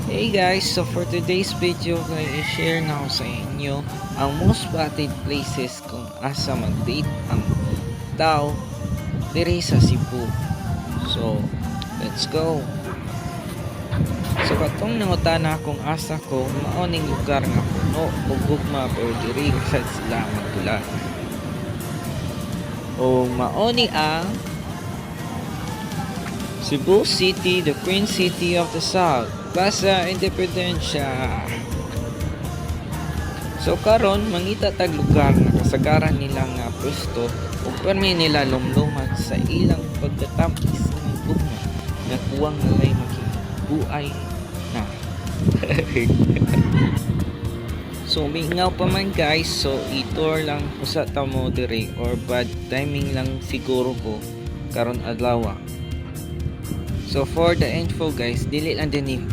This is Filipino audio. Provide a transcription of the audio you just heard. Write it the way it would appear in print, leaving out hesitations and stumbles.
Hey guys, so for today's video kay i-share na ko sa inyo ang most spotted places kung asa mag-date ang tao diri sa Cebu. So, let's go. So katong nangutana kung asa ko maoning lugar nga puno ug gugma pero diri sad sila magdula. O maoni ang Cebu City, the Queen City of the South, Plaza Independencia. So karon mangita tag lugar na kasagaran nila nga pwesto ug permi nila lumlumat sa ilang pagkatampis ng gugma nga kuwang na may makibuay na. So mingaw pa man guys, so i-tour lang usa ta mo diri or bad timing lang siguro ko karon adlaw. So for the info guys, dili lang din